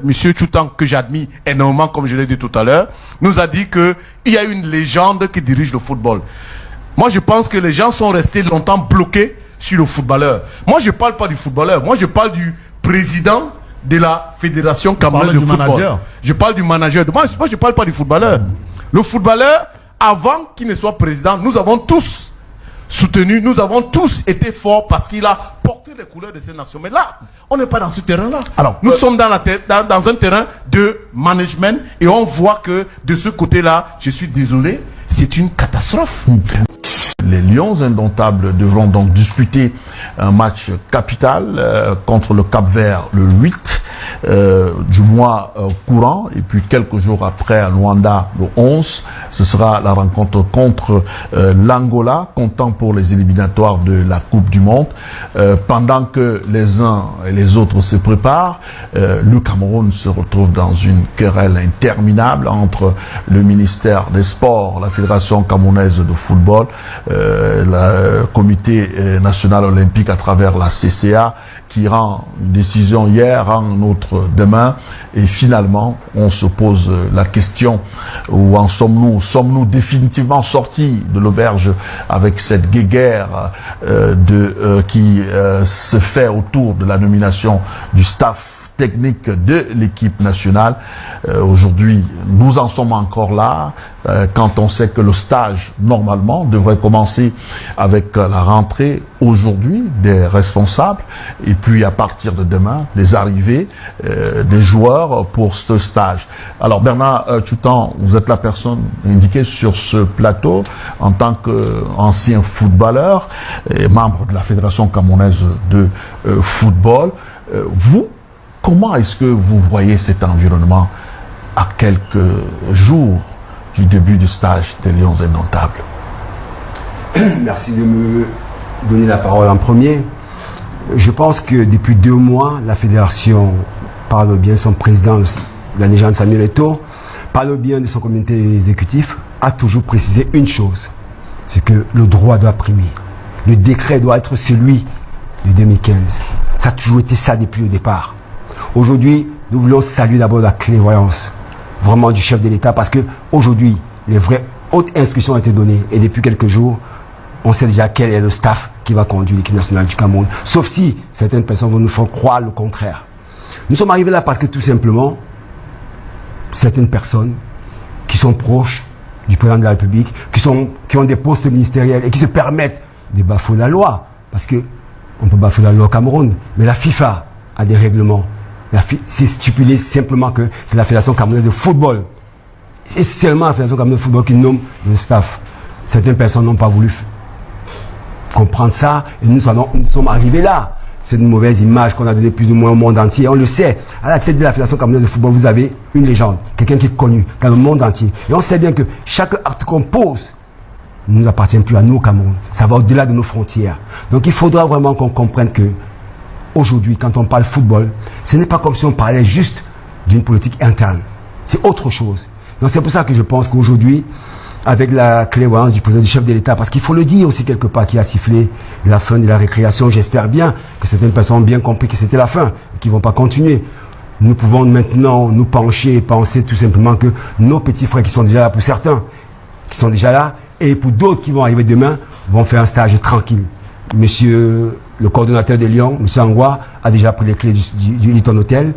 Monsieur Tchoutan, que j'admire énormément, comme je l'ai dit tout à l'heure, nous a dit qu'il y a une légende qui dirige le football. Moi, je pense que les gens sont restés longtemps bloqués sur le footballeur. Moi, je ne parle pas du footballeur. Moi, je parle du président de la Fédération camerounaise de football. Manager. Je parle du manager. Moi, je ne parle pas du footballeur. Le footballeur, avant qu'il ne soit président, nous avons tous soutenu, nous avons tous été forts parce qu'il a porté les couleurs de ces nations. Mais là, on n'est pas dans ce terrain-là. Alors, nous sommes dans un terrain de management et on voit que de ce côté-là, je suis désolé, c'est une catastrophe. Les Lions indomptables devront donc disputer un match capital contre le Cap-Vert le 8 du mois courant, et puis quelques jours après à Luanda le 11, ce sera la rencontre contre l'Angola, comptant pour les éliminatoires de la Coupe du Monde. Pendant que les uns et les autres se préparent, le Cameroun se retrouve dans une querelle interminable entre le ministère des Sports, la Fédération camerounaise de football, le Comité national olympique à travers la CCA, qui rend une décision hier, rend une autre demain, et finalement on se pose la question: où en sommes-nous? Sommes-nous définitivement sortis de l'auberge avec cette guéguerre qui se fait autour de la nomination du staff technique de l'équipe nationale? Aujourd'hui, nous en sommes encore là, quand on sait que le stage, normalement, devrait commencer avec la rentrée aujourd'hui des responsables, et puis à partir de demain, les arrivées des joueurs pour ce stage. Alors Bernard Tchoutan, vous êtes la personne indiquée sur ce plateau en tant qu'ancien footballeur et membre de la Fédération camerounaise de football. Comment est-ce que vous voyez cet environnement à quelques jours du début du stage des Lions indomptables? Merci de me donner la parole en premier. Je pense que depuis 2 mois, la fédération, par le bien de son président, la légende Samuel Eto'o, par le bien de son comité exécutif, a toujours précisé une chose: c'est que le droit doit primer. Le décret doit être celui de 2015. Ça a toujours été ça depuis le départ. Aujourd'hui, nous voulons saluer d'abord la clairvoyance vraiment du chef de l'État, parce que aujourd'hui, les vraies hautes instructions ont été données, et depuis quelques jours, on sait déjà quel est le staff qui va conduire l'équipe nationale du Cameroun. Sauf si certaines personnes vont nous faire croire le contraire. Nous sommes arrivés là parce que tout simplement, certaines personnes qui sont proches du président de la République, qui ont des postes ministériels et qui se permettent de bafouer la loi, parce que on peut bafouer la loi au Cameroun, mais la FIFA a des règlements. C'est stipulé simplement que c'est la Fédération camerounaise de football. C'est seulement la Fédération camerounaise de football qui nomme le staff. Certaines personnes n'ont pas voulu comprendre ça, et nous sommes arrivés là. C'est une mauvaise image qu'on a donnée plus ou moins au monde entier. On le sait. À la tête de la Fédération camerounaise de football, vous avez une légende, quelqu'un qui est connu dans le monde entier. Et on sait bien que chaque acte qu'on pose ne nous appartient plus à nous au Cameroun. Ça va au-delà de nos frontières. Donc il faudra vraiment qu'on comprenne que aujourd'hui, quand on parle football, ce n'est pas comme si on parlait juste d'une politique interne. C'est autre chose. Donc c'est pour ça que je pense qu'aujourd'hui, avec la clairvoyance du président, du chef de l'État, parce qu'il faut le dire aussi quelque part, qui a sifflé la fin de la récréation, j'espère bien que certaines personnes ont bien compris que c'était la fin et qu'ils ne vont pas continuer. Nous pouvons maintenant nous pencher et penser tout simplement que nos petits frères qui sont déjà là, pour certains, qui sont déjà là, et pour d'autres qui vont arriver demain, vont faire un stage tranquille. Monsieur le coordonnateur des Lions, M. Angwa, a déjà pris les clés du Hilton Hotel.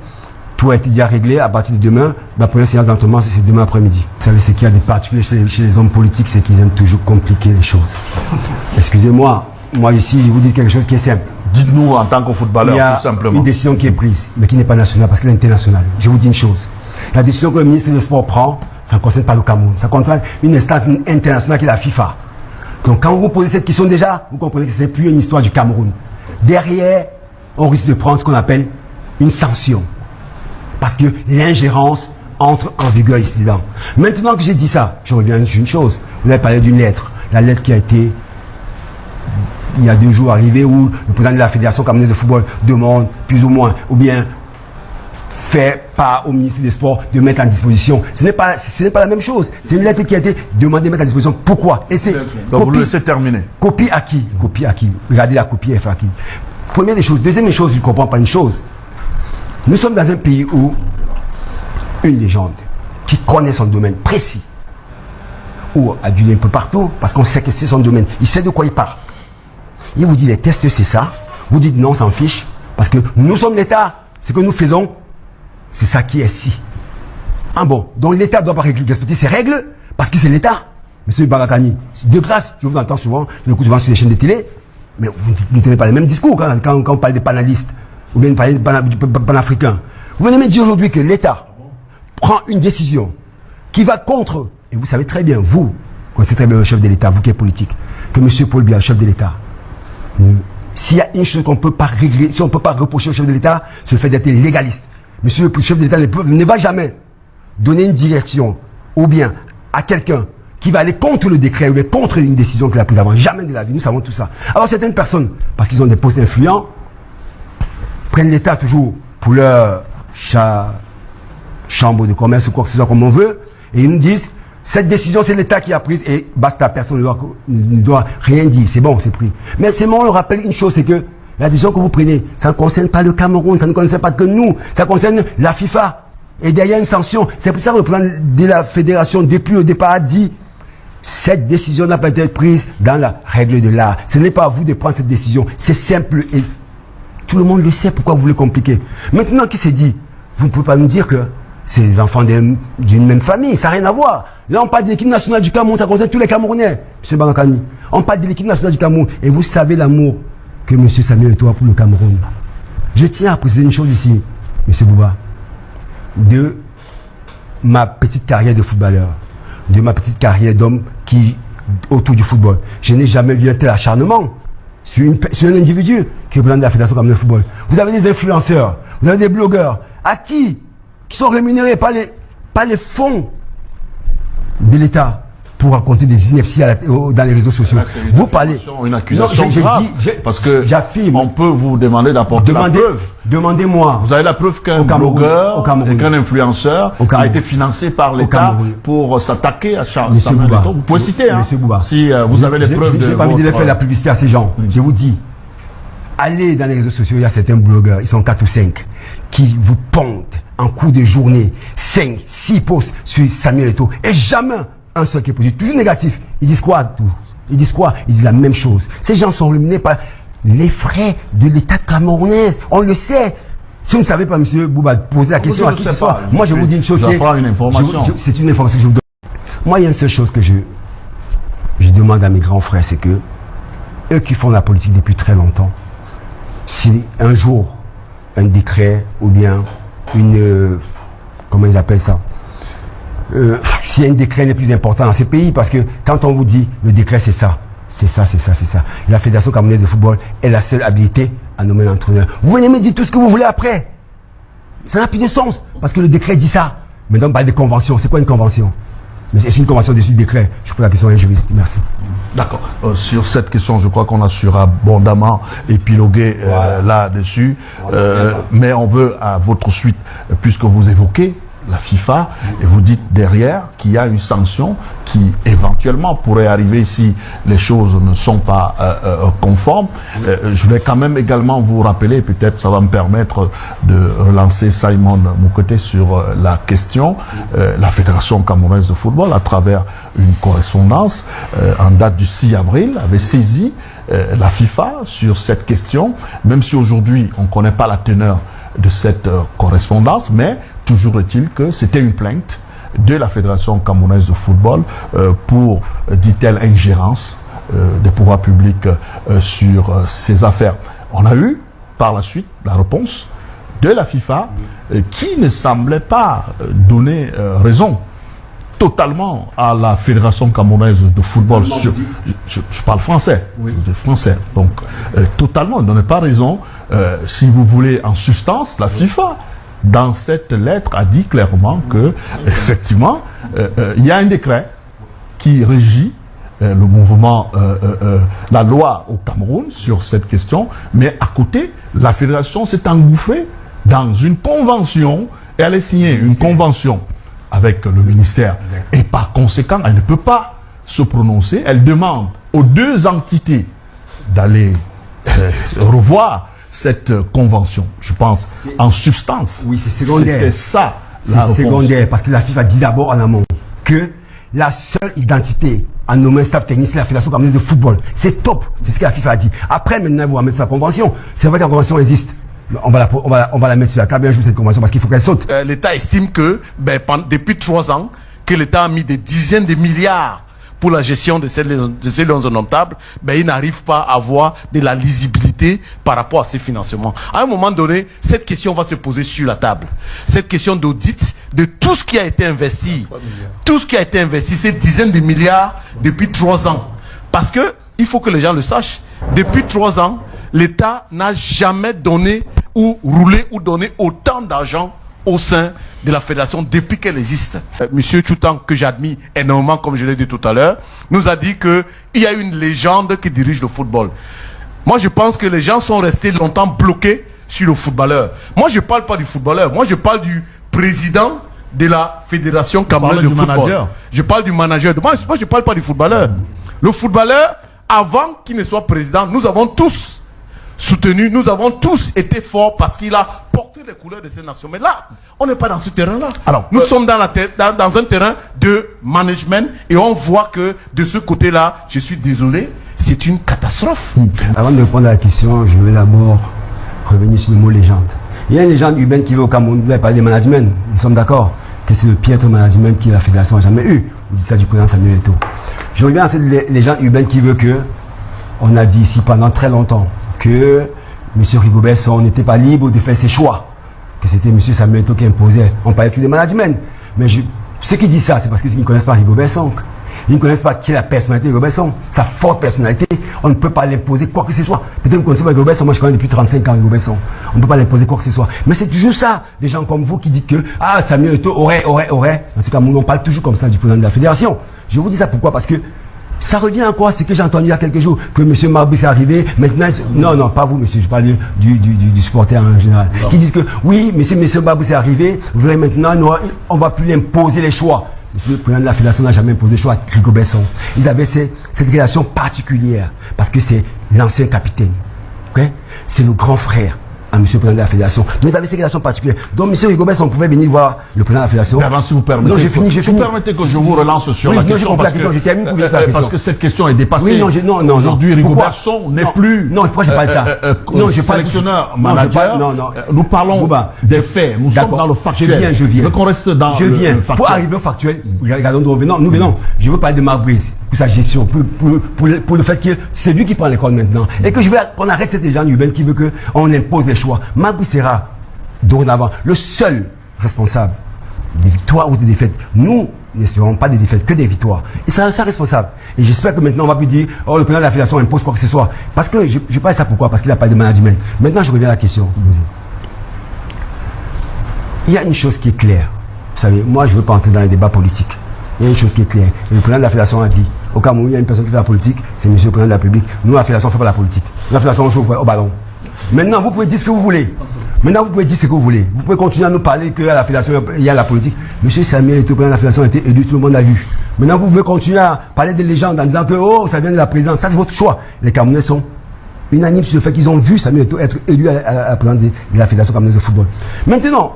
Tout a été déjà réglé. À partir de demain, ma première séance d'entraînement, c'est demain après-midi. Vous savez, ce qu'il y a de particulier chez les hommes politiques, c'est qu'ils aiment toujours compliquer les choses. Excusez-moi, moi ici, je vous dis quelque chose qui est simple. Dites-nous en tant que footballeur, tout simplement. Il y a une décision qui est prise, mais qui n'est pas nationale, parce qu'elle est internationale. Je vous dis une chose. La décision que le ministre des Sports prend, ça ne concerne pas le Cameroun. Ça concerne une instance internationale qui est la FIFA. Donc quand vous posez cette question déjà, vous comprenez que ce n'est plus une histoire du Cameroun. Derrière, on risque de prendre ce qu'on appelle une sanction. Parce que l'ingérence entre en vigueur ici-dedans. Maintenant que j'ai dit ça, je reviens sur une chose. Vous avez parlé d'une lettre. La lettre qui a été, il y a 2 jours, arrivée, où le président de la Fédération camerounaise de football demande, plus ou moins, ou bien fait part au ministre des Sports de mettre en disposition. Ce n'est pas la même chose. C'est une lettre qui a été demandée de mettre en disposition. Pourquoi? Et c'est donc vous le laissez terminer. Copie à qui? Copie à qui? Regardez la copie, elle fait à qui? Première des choses. Deuxième des choses, je ne comprends pas une chose. Nous sommes dans un pays où une légende qui connaît son domaine précis, ou adulé un peu partout, parce qu'on sait que c'est son domaine, il sait de quoi il parle. Il vous dit les tests c'est ça, vous dites non, on s'en fiche, parce que nous sommes l'État, ce que nous faisons, c'est ça qui est si. Ah bon, donc l'État doit pas respecter ses règles, parce que c'est l'État. Monsieur Barakani, de grâce, je vous entends souvent, je vous écoute souvent sur les chaînes de télé, mais vous ne tenez pas les mêmes discours quand on parle des panalistes, ou bien parler du panafricain. Vous venez me dire aujourd'hui que l'État prend une décision qui va contre, et vous savez très bien, vous connaissez très bien le chef de l'État, vous qui êtes politique, que M. Paul Biya, chef de l'État, s'il y a une chose qu'on ne peut pas régler, si on ne peut pas reprocher au chef de l'État, c'est le fait d'être légaliste. Monsieur le chef de l'État ne va jamais donner une direction, ou bien à quelqu'un qui va aller contre le décret, ou bien contre une décision qu'il a prise avant. Jamais de la vie, nous savons tout ça. Alors certaines personnes, parce qu'ils ont des postes influents, prennent l'État toujours pour leur chambre de commerce ou quoi que ce soit comme on veut, et ils nous disent, cette décision c'est l'État qui a prise, et basta, personne ne doit rien dire, c'est bon, c'est pris. Mais c'est bon, on le rappelle une chose, c'est que la décision que vous prenez, ça ne concerne pas le Cameroun, ça ne concerne pas que nous, ça concerne la FIFA. Et derrière une sanction, c'est pour ça que le président de la fédération, depuis le départ, a dit, cette décision n'a pas été prise dans la règle de l'art. Ce n'est pas à vous de prendre cette décision, c'est simple et tout le monde le sait, pourquoi vous voulez compliquer. Maintenant, qui s'est dit, vous ne pouvez pas nous dire que c'est les enfants d'une même famille, ça n'a rien à voir. Là, on parle de l'équipe nationale du Cameroun, ça concerne tous les Camerounais, M. Barakani. On parle de l'équipe nationale du Cameroun, et vous savez l'amour que M. Samuel Eto'o a pour le Cameroun. Je tiens à préciser une chose ici, M. Bouba, de ma petite carrière de footballeur, de ma petite carrière d'homme qui, autour du football, je n'ai jamais vu un tel acharnement sur un individu qui est président de la Fédération camerounaise de football. Vous avez des influenceurs, vous avez des blogueurs, qui sont rémunérés par les fonds de l'État pour raconter des inepties dans les réseaux sociaux. Vous parlez... Une accusation grave, parce que on peut vous demander d'apporter la preuve. Demandez-moi. Vous avez la preuve qu'un blogueur et qu'un influenceur a été financé par l'État pour s'attaquer à Samuel Eto'o. Vous pouvez citer, hein, si vous avez les preuves de... Je n'ai pas envie de faire la publicité à ces gens. Je vous dis, allez dans les réseaux sociaux, il y a certains blogueurs, ils sont 4 ou 5, qui vous pondent en cours de journée 5, 6 posts sur Samuel Eto'o, et jamais un seul qui est positif, toujours négatif. Ils disent quoi? Ils disent quoi? Ils disent la même chose. Ces gens sont rémunérés par les frais de l'État camerounais. On le sait. Si vous ne savez pas, monsieur Bouba, posez la question à qui ce soit. Moi, je vous dis une chose. C'est une information que je vous donne. Moi, il y a une seule chose que je demande à mes grands frères, c'est que eux qui font la politique depuis très longtemps, si un jour, un décret ou bien une... comment ils appellent ça? Si un décret n'est plus important dans ces pays, parce que quand on vous dit le décret c'est ça, c'est ça, c'est ça, c'est ça. La Fédération camerounaise de football est la seule habilité à nommer l'entraîneur. Vous venez me dire tout ce que vous voulez après. Ça n'a plus de sens, parce que le décret dit ça. Maintenant, on parle de convention. C'est quoi une convention? Mais c'est une convention dessus du décret. Je pose la question à un juriste. Merci. D'accord. Sur cette question, je crois qu'on a su abondamment épiloguer là-dessus. Mais on veut, à votre suite, puisque vous évoquez la FIFA, et vous dites derrière qu'il y a une sanction qui éventuellement pourrait arriver si les choses ne sont pas conformes. Je voulais quand même également vous rappeler, peut-être ça va me permettre de relancer Simon Moukoté sur la question, la Fédération camerounaise de football, à travers une correspondance en date du 6 avril, avait saisi la FIFA sur cette question, même si aujourd'hui on ne connaît pas la teneur de cette correspondance, mais toujours est-il que c'était une plainte de la Fédération camerounaise de football pour, dit-elle, ingérence des pouvoirs publics sur ces affaires. On a eu par la suite la réponse de la FIFA qui ne semblait pas donner raison totalement à la Fédération camerounaise de football. Je parle français, français, donc totalement, ne donnait pas raison. Si vous voulez, en substance, la FIFA, dans cette lettre, a dit clairement que, effectivement, il y a un décret qui régit le mouvement, la loi au Cameroun sur cette question, mais à côté, la fédération s'est engouffrée dans une convention, et elle a signé une convention avec le ministère, et par conséquent, elle ne peut pas se prononcer. Elle demande aux deux entités d'aller revoir cette convention. Je pense, en substance, oui, c'est secondaire. C'était ça c'est secondaire, parce que la FIFA dit d'abord en amont que la seule identité en nommant staff technique, c'est la Fédération camerounaise de football. C'est top, c'est ce que la FIFA a dit. Après, maintenant, vous remettez sa convention. C'est vrai que la convention existe. On va la mettre sur la table un jour, cette convention, parce qu'il faut qu'elle saute. L'État estime que, depuis 3 ans, que l'État a mis des dizaines de milliards pour la gestion de ces lions indomptables, il n'arrive pas à avoir de la lisibilité par rapport à ces financements. À un moment donné, cette question va se poser sur la table. Cette question d'audit de tout ce qui a été investi. Tout ce qui a été investi, ces dizaines de milliards depuis 3 ans. Parce que, il faut que les gens le sachent, depuis 3 ans, l'État n'a jamais donné ou roulé ou donné autant d'argent au sein de la fédération depuis qu'elle existe. Monsieur Tchoutan, que j'admire énormément, comme je l'ai dit tout à l'heure, nous a dit qu'il y a une légende qui dirige le football. Moi, je pense que les gens sont restés longtemps bloqués sur le footballeur. Moi, je ne parle pas du footballeur. Moi, je parle du président de la fédération camerounaise de football. Manager. Je parle du manager. Moi, je ne parle pas du footballeur. Le footballeur, avant qu'il ne soit président, nous avons tous soutenu, nous avons tous été forts parce qu'il a porté les couleurs de ces nations. Mais là, on n'est pas dans ce terrain-là. Alors, nous sommes dans un terrain de management et on voit que de ce côté-là, je suis désolé, c'est une catastrophe. Avant de répondre à la question, je vais d'abord revenir sur le mot légende. Il y a une légende urbaine qui veut au Cameroun, vous avez parlé des managements. Nous sommes d'accord que c'est le piètre management que la fédération n'a jamais eu. Vous dites ça du président Samuel Eto'o. Je reviens à cette légende urbaine qui veut que, on a dit ici pendant très longtemps, que M. Rigobert Song n'était pas libre de faire ses choix, que c'était M. Samuel Eto'o qui imposait. On parlait tout de management. Mais ceux qui disent ça, c'est parce qu'ils ne connaissent pas Rigobert Song. Ils ne connaissent pas qui est la personnalité de Rigobert Song, sa forte personnalité. On ne peut pas l'imposer quoi que ce soit. Peut-être que vous ne connaissez pas Rigobert Song, moi je connais depuis 35 ans Rigobert Song. On ne peut pas l'imposer quoi que ce soit. Mais c'est toujours ça, des gens comme vous qui dites que Samuel Eto'o aurait. Dans ce cas, on parle toujours comme ça du président de la fédération. Je vous dis ça pourquoi? Parce que ça revient à quoi? C'est que j'ai entendu il y a quelques jours que M. Marbus est arrivé. Maintenant, non, pas vous, monsieur. Je parle du supporter en général. Non. Qui disent que oui, M. Marbus est arrivé. Vous verrez maintenant, on ne va plus imposer les choix. Monsieur le président de la fédération n'a jamais imposé les choix à Rigobert Song. Ils avaient cette relation particulière parce que c'est l'ancien capitaine. Okay? C'est le grand frère à monsieur le président de la fédération. Donc ils avaient ces relations particulières. Donc monsieur Rigobert Song pouvait venir voir le président de la fédération. Mais avant, si vous permettez, non, j'ai fini. Vous permettez que je vous relance sur la question parce que cette question est dépassée. Oui, non. Aujourd'hui, Rigobert Song n'est plus. Non, pourquoi j'ai parlé de ça? Sélectionneur, manager. Non. Nous parlons des faits. Nous sommes dans le factuel. Je viens. Je veux qu'on reste dans le factuel. Pour arriver au factuel, regardons d'où nous venons. Je veux parler de Marbus pour sa gestion, pour le fait que c'est lui qui prend l'école maintenant. Et que je veux qu'on arrête cette légende urbaine qui veut qu'on impose les choix. Marbus sera dorénavant le seul responsable des victoires ou des défaites. Nous n'espérons pas des défaites, que des victoires. Il sera ça responsable. Et j'espère que maintenant on va plus dire le président de la fédération impose quoi que ce soit. Parce que je parle ça pourquoi? Parce qu'il n'a pas de management. Maintenant je reviens à la question. Il y a une chose qui est claire. Vous savez, moi je ne veux pas entrer dans les débats politiques. Il y a une chose qui est claire. Et le président de la fédération a dit, au Cameroun, il y a une personne qui fait la politique, c'est monsieur le président de la République. Nous, la fédération ne fait pas la politique. La fédération joue au ballon. Maintenant, vous pouvez dire ce que vous voulez. Vous pouvez continuer à nous parler qu'à la fédération, il y a la politique. Monsieur Samuel Eto'o, président de la fédération, a été élu, tout le monde l'a vu. Maintenant, vous pouvez continuer à parler des légendes en disant que, ça vient de la présidence. Ça, c'est votre choix. Les Camerounais sont unanimes sur le fait qu'ils ont vu Samuel Eto'o être élu à la présidence de la fédération camerounaise de football. Maintenant,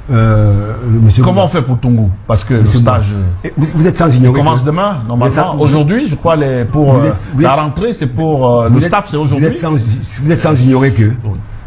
monsieur comment on fait pour Tongo? Parce que le stage vous êtes sans ignorer. Commence demain, normalement. Aujourd'hui, je crois, la rentrée, c'est pour le staff, c'est aujourd'hui. Vous êtes sans ignorer que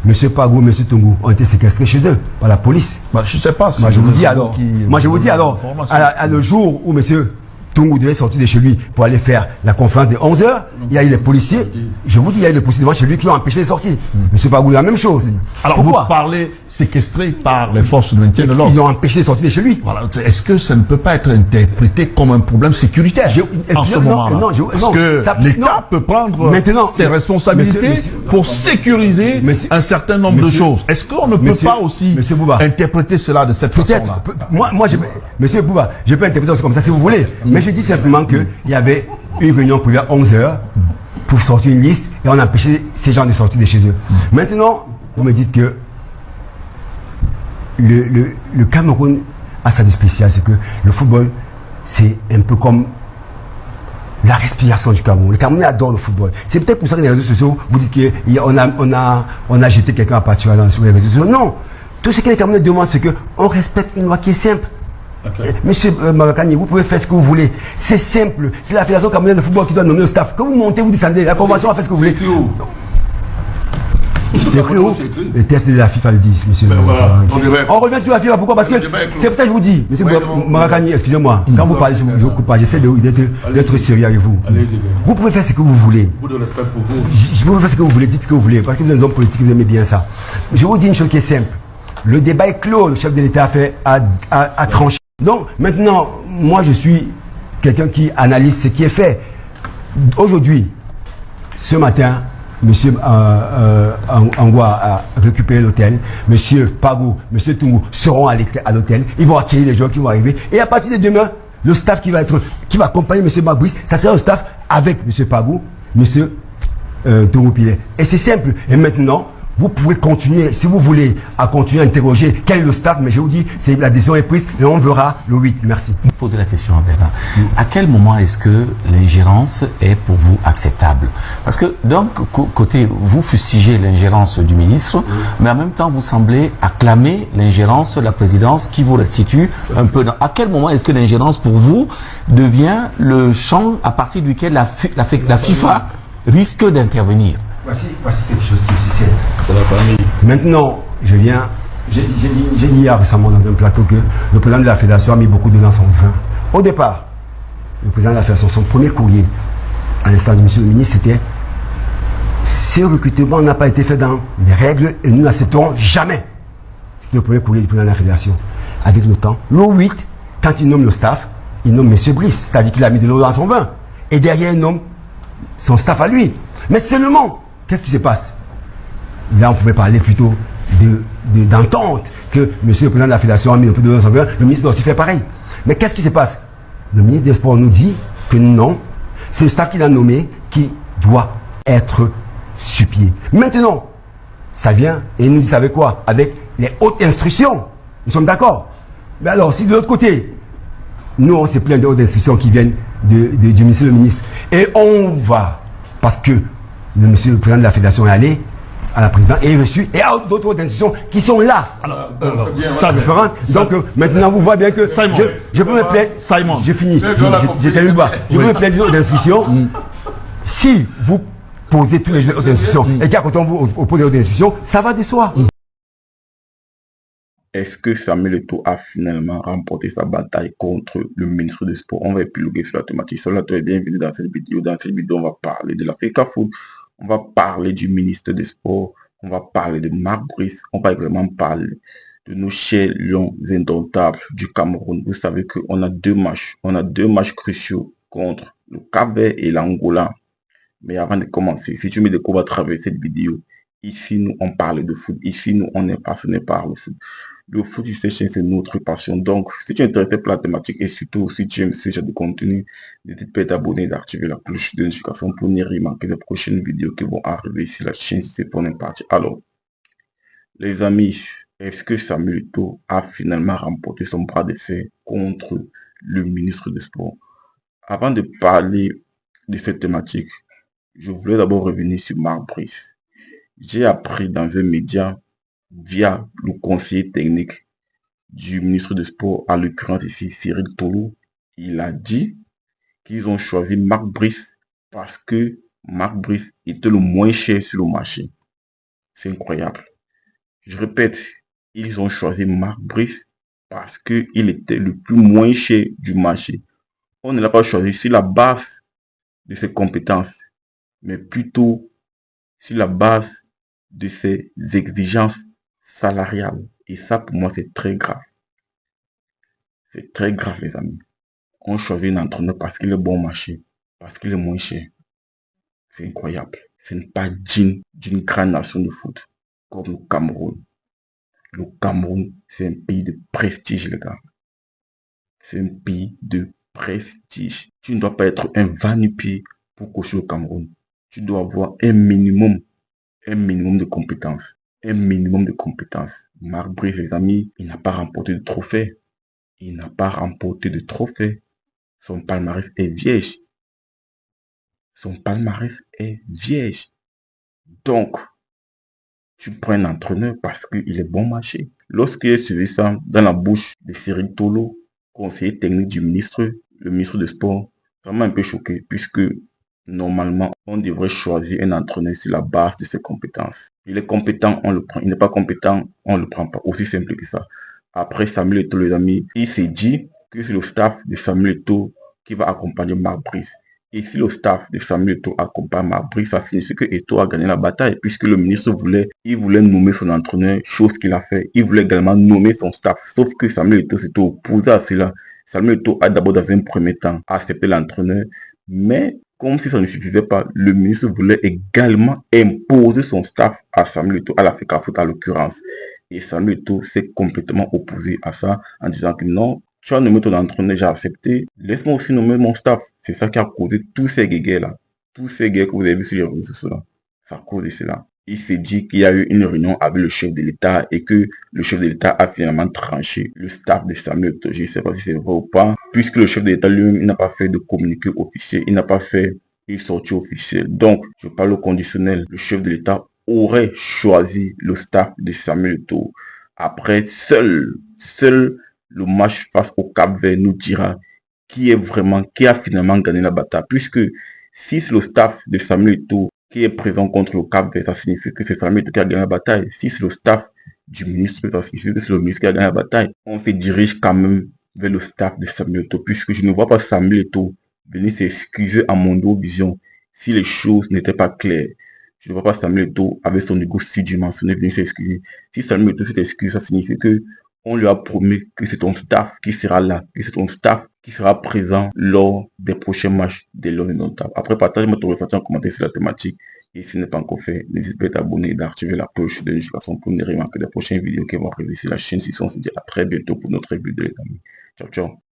monsieur Pagou et monsieur Tongo ont été séquestrés chez eux par la police. Je ne sais pas. Moi, je vous dis alors, à le jour où monsieur Tongo devait sortir de chez lui pour aller faire la conférence de 11h. Il y a eu les policiers. Je vous dis, il y a eu les policiers devant chez lui qui l'ont empêché de sortir. Monsieur Pagou, la même chose. Alors, pourquoi? Vous parlez séquestré par les forces de maintien de l'ordre. Ils l'ont empêché de sortir de chez lui. Voilà. Est-ce que ça ne peut pas être interprété comme un problème sécuritaire en ce moment-là? Parce que l'État peut prendre ses responsabilités pour sécuriser un certain nombre de choses. Est-ce qu'on ne peut pas aussi interpréter cela de cette façon-là? Monsieur Bouba, je peux interpréter ça comme ça si vous voulez. Mais je dis simplement qu'il y avait une réunion prévue à 11h pour sortir une liste et on a empêché ces gens de sortir de chez eux. Maintenant, vous me dites que le Cameroun a sa spéciale, c'est que le football, c'est un peu comme la respiration du Cameroun. Le Camerounais adore le football. C'est peut-être pour ça que les réseaux sociaux, vous dites qu'on a jeté quelqu'un à partir sur les réseaux sociaux. Non. Tout ce que les Camerounais demandent, c'est qu'on respecte une loi qui est simple. Okay. Monsieur Marakani, vous pouvez faire ce que vous voulez. C'est simple. C'est la Fédération camerounaise de football qui doit nommer le staff. Quand vous montez, vous descendez. La convention a fait ce que vous voulez. C'est écrit où? Les tests de la FIFA le disent, monsieur. Voilà. On revient sur la FIFA. Pourquoi? Parce que c'est pour ça que je vous dis, monsieur Marakani, excusez-moi. Quand vous parlez, je ne vous coupe pas. J'essaie d'être sérieux avec vous. Vous pouvez faire ce que vous voulez. Beaucoup de respect pour vous. Je peux faire ce que vous voulez, dites ce que vous voulez. Parce que vous êtes un homme politique, vous aimez bien ça. Je vous dis une chose qui est simple. Le débat est clos. Le chef de l'État a tranché. Donc, maintenant, moi, je suis quelqu'un qui analyse ce qui est fait. Aujourd'hui, ce matin, M. Angwa a récupéré l'hôtel. M. Pagou, M. Tungu seront à l'hôtel. Ils vont accueillir les gens qui vont arriver. Et à partir de demain, le staff qui va accompagner M. Magbrice, ça sera un staff avec M. Pagou, M. Tungu Pilet. Et c'est simple. Et maintenant, vous pouvez continuer, si vous voulez, à continuer à interroger quel est le staff, mais je vous dis, la décision est prise et on verra le 8. Merci. Vous posez la question à Bernard. À quel moment est-ce que l'ingérence est pour vous acceptable? Parce que d'un côté, vous fustigez l'ingérence du ministre, mais en même temps, vous semblez acclamer l'ingérence de la présidence qui vous restitue un peu. À quel moment est-ce que l'ingérence pour vous devient le champ à partir duquel la FIFA risque d'intervenir? Voici quelque chose qui est aussi simple. C'est la famille. Maintenant, j'ai dit hier récemment dans un plateau que le président de la Fédération a mis beaucoup de dans son vin. Au départ, le président de la Fédération, son premier courrier, à l'instant de monsieur le ministre, c'était ce recrutement n'a pas été fait dans les règles et nous n'accepterons jamais. C'était le premier courrier du président de la Fédération. Avec le temps, le 8, quand il nomme le staff, il nomme monsieur Brice, c'est-à-dire qu'il a mis de l'eau dans son vin. Et derrière, il nomme son staff à lui. Mais seulement, qu'est-ce qui se passe? Là, on pouvait parler plutôt d'entente, que monsieur le président de la Fédération a mis un peu de l'eau dans son vin, le ministre doit aussi faire pareil. Mais qu'est-ce qui se passe? Le ministre des Sports nous dit que non, c'est le staff qu'il a nommé qui doit être supplié. Maintenant, ça vient et il nous dit, vous savez quoi? Avec les hautes instructions, nous sommes d'accord. Mais alors, si de l'autre côté, nous, on s'est plaint de hautes instructions qui viennent du monsieur le ministre, et on va, parce que le monsieur le président de la Fédération est allé à la présidence et est reçu, et à d'autres hautes institutions qui sont là. Alors, ça différent. Donc maintenant vous voyez bien que Simon, je peux me plaindre. Simon, j'ai fini. J'ai terminé le bas. Je peux me plaindre des hautes institutions. Si vous posez toutes les hautes institutions et qu'à côté vous opposez les hautes institutions, ça va de soi. Est-ce que Samuel Eto'o a finalement remporté sa bataille contre le ministre des Sports? On va épiloguer sur la thématique. Soyez très bienvenue dans cette vidéo. Dans cette vidéo, on va parler de la FECAFOOT, on va parler du ministre des Sports, on va parler de Marc Brice, on va également parler de nos chers lions indomptables du Cameroun. Vous savez qu'on a deux matchs cruciaux contre le Cap-Vert et l'Angola. Mais avant de commencer, si tu me découvres à travers cette vidéo, ici nous on parle de foot, ici nous on est passionné par le foot. Le foot, c'est notre passion. Donc, si tu es intéressé par la thématique et surtout si tu aimes ce genre de contenu, n'hésite pas à t'abonner et d'activer la cloche de notification pour ne rien manquer des prochaines vidéos qui vont arriver sur la chaîne si c'est pour une partie. Alors, les amis, est-ce que Samuel Eto'o a finalement remporté son bras de fer contre le ministre des Sports? Avant de parler de cette thématique, je voulais d'abord revenir sur Marc Brice. J'ai appris dans un média via le conseiller technique du ministre des Sports, à l'occurrence ici Cyril Tolo, il a dit qu'ils ont choisi Marc Brice parce que Marc Brice était le moins cher sur le marché. C'est incroyable. Je répète, ils ont choisi Marc Brice parce qu'il était le plus moins cher du marché. On ne l'a pas choisi sur la base de ses compétences, mais plutôt sur la base de ses exigences salariales. Et ça, pour moi, c'est très grave. C'est très grave, les amis. On choisit un entraîneur parce qu'il est bon marché, parce qu'il est moins cher. C'est incroyable. Ce n'est pas digne d'une grande nation de foot comme le Cameroun. Le Cameroun, c'est un pays de prestige, les gars. C'est un pays de prestige. Tu ne dois pas être un va-nu-pied pour coacher le Cameroun. Tu dois avoir un minimum de compétences. Un minimum de compétences. Marc Brice, les amis, il n'a pas remporté de trophée. Il n'a pas remporté de trophée. Son palmarès est vierge. Son palmarès est vierge. Donc, tu prends un entraîneur parce qu'il est bon marché. Lorsqu'il a suivi ça dans la bouche de Cyril Tolo, conseiller technique du ministre, le ministre des Sports, ça m'a un peu choqué puisque normalement, on devrait choisir un entraîneur sur la base de ses compétences. Il est compétent, on le prend. Il n'est pas compétent, on ne le prend pas. Aussi simple que ça. Après Samuel Eto'o, les amis, il s'est dit que c'est le staff de Samuel Eto'o qui va accompagner Marc Brice. Et si le staff de Samuel Eto'o accompagne Marc Brice, ça signifie que Eto'o a gagné la bataille, puisque le ministre voulait nommer son entraîneur, chose qu'il a fait. Il voulait également nommer son staff, sauf que Samuel Eto'o s'était opposé à cela. Samuel Eto'o a d'abord, dans un premier temps, accepté l'entraîneur, mais comme si ça ne suffisait pas, le ministre voulait également imposer son staff à Samuel Eto'o, à l'Africa Foot en l'occurrence. Et Samuel Eto'o s'est complètement opposé à ça en disant que non, tu as nommé ton entraîneur, j'ai accepté, laisse-moi aussi nommer mon staff. C'est ça qui a causé tous ces guéguerres-là. Tous ces guerres que vous avez vus sur les réseaux sociaux, ça a causé cela. Il s'est dit qu'il y a eu une réunion avec le chef de l'État et que le chef de l'État a finalement tranché le staff de Samuel Eto'o. Je ne sais pas si c'est vrai ou pas, puisque le chef de l'État lui-même n'a pas fait de communiqué officiel, il n'a pas fait une sortie officielle. Donc, je parle au conditionnel, le chef de l'État aurait choisi le staff de Samuel Eto'o. Après, seul le match face au Cap-Vert nous dira qui a finalement gagné la bataille. Puisque si c'est le staff de Samuel Eto'o qui est présent contre le Cap-Vert, ça signifie que c'est Samuel Eto'o qui a gagné la bataille. Si c'est le staff du ministre, ça signifie que c'est le ministre qui a gagné la bataille. On se dirige quand même vers le staff de Samuel Eto'o, puisque je ne vois pas Samuel Eto'o venir s'excuser à Mondo Vision si les choses n'étaient pas claires. Je ne vois pas Samuel Eto'o avec son ego sous-dimensionné venir s'excuser. Si Samuel Eto'o s'excuse, ça signifie que on lui a promis que c'est ton staff qui sera là, que c'est ton staff qui sera présent lors des prochains matchs des Lions indomptables. Après, partage-moi ton ressenti en commentaire sur la thématique. Et si ce n'est pas encore fait, n'hésite pas à t'abonner et d'activer la cloche de notification pour ne rien manquer des prochaines vidéos qui vont arriver sur la chaîne. Si on se dit à très bientôt pour notre vidéo, les amis. Ciao, ciao.